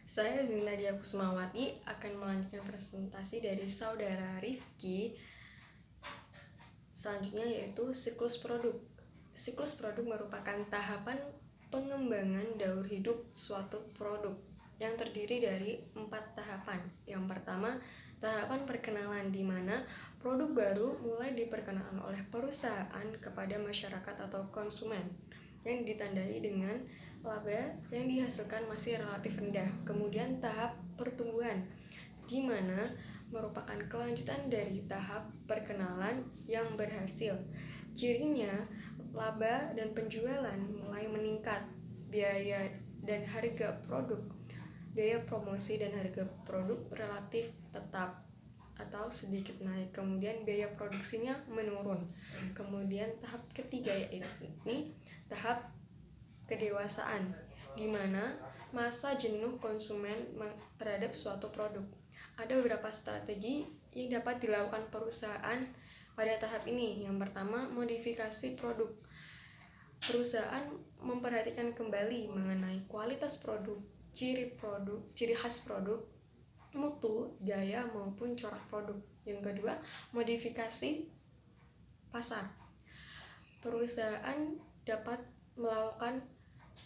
Saya Zinnadia Kusmawati akan melanjutkan presentasi dari saudara Rifki. Selanjutnya yaitu siklus produk. Siklus produk merupakan tahapan pengembangan daur hidup suatu produk yang terdiri dari 4 tahapan. Yang pertama, tahapan perkenalan, di mana produk baru mulai diperkenalkan oleh perusahaan kepada masyarakat atau konsumen, yang ditandai dengan laba yang dihasilkan masih relatif rendah. Kemudian tahap pertumbuhan, di mana merupakan kelanjutan dari tahap perkenalan yang berhasil. Cirinya, laba dan penjualan mulai meningkat, biaya dan harga produk, biaya promosi dan harga produk relatif tetap atau sedikit naik. Kemudian biaya produksinya menurun. Kemudian tahap ketiga yaitu tahap kedewasaan, di mana masa jenuh konsumen terhadap suatu produk. Ada beberapa strategi yang dapat dilakukan perusahaan pada tahap ini. Yang pertama, modifikasi produk. Perusahaan memperhatikan kembali mengenai kualitas produk, ciri khas produk, mutu, gaya maupun corak produk. Yang kedua, modifikasi pasar. Perusahaan dapat melakukan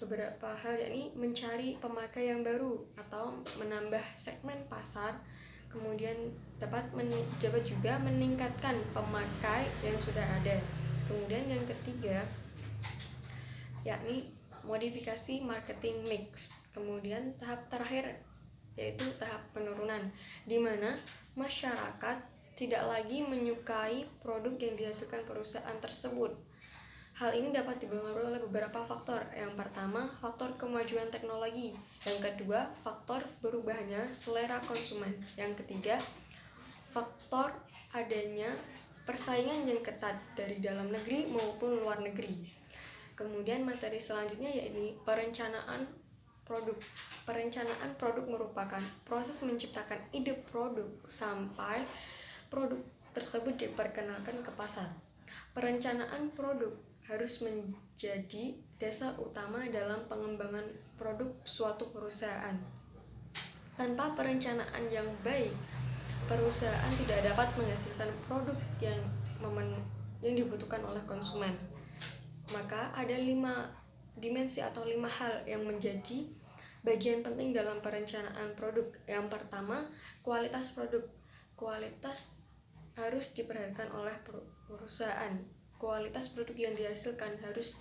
beberapa hal, yakni mencari pemakai yang baru atau menambah segmen pasar. Kemudian dapat juga meningkatkan pemakai yang sudah ada. Kemudian yang ketiga yakni modifikasi marketing mix. Kemudian tahap terakhir yaitu tahap penurunan, di mana masyarakat tidak lagi menyukai produk yang dihasilkan perusahaan tersebut. Hal ini dapat dipengaruhi oleh beberapa faktor. Yang pertama, faktor kemajuan teknologi. Yang kedua, faktor berubahnya selera konsumen. Yang ketiga, faktor adanya persaingan yang ketat dari dalam negeri maupun luar negeri. Kemudian materi selanjutnya yaitu perencanaan produk. Perencanaan produk merupakan proses menciptakan ide produk sampai produk tersebut diperkenalkan ke pasar. Perencanaan produk harus menjadi dasar utama dalam pengembangan produk suatu perusahaan. Tanpa perencanaan yang baik, perusahaan tidak dapat menghasilkan produk yang dibutuhkan oleh konsumen. Maka ada 5 dimensi atau 5 hal yang menjadi bagian penting dalam perencanaan produk. Yang pertama, kualitas produk. Kualitas harus diperhatikan oleh perusahaan. Kualitas produk yang dihasilkan harus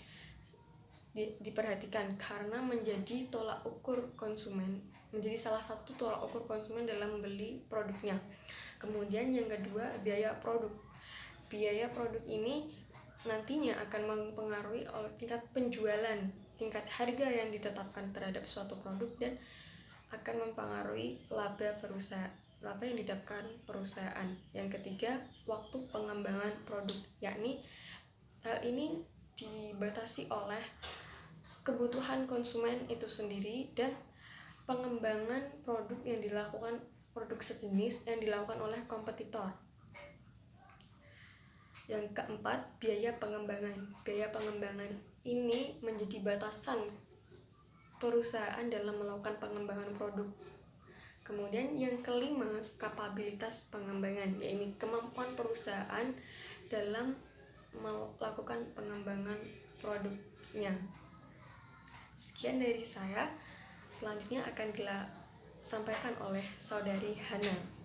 diperhatikan karena menjadi tolak ukur konsumen, menjadi salah satu tolak ukur konsumen dalam membeli produknya. Kemudian yang kedua, biaya produk. Biaya produk ini nantinya akan mempengaruhi tingkat penjualan, tingkat harga yang ditetapkan terhadap suatu produk, dan akan mempengaruhi laba yang didapatkan perusahaan. Yang ketiga, waktu pengembangan produk, yakni hal ini dibatasi oleh kebutuhan konsumen itu sendiri dan pengembangan produk yang dilakukan, produk sejenis yang dilakukan oleh kompetitor. Yang keempat, biaya pengembangan. Biaya pengembangan ini menjadi batasan perusahaan dalam melakukan pengembangan produk. Kemudian yang kelima, kapabilitas pengembangan, yaitu kemampuan perusahaan dalam melakukan pengembangan produknya. Sekian dari saya. Selanjutnya akan disampaikan oleh saudari Hana.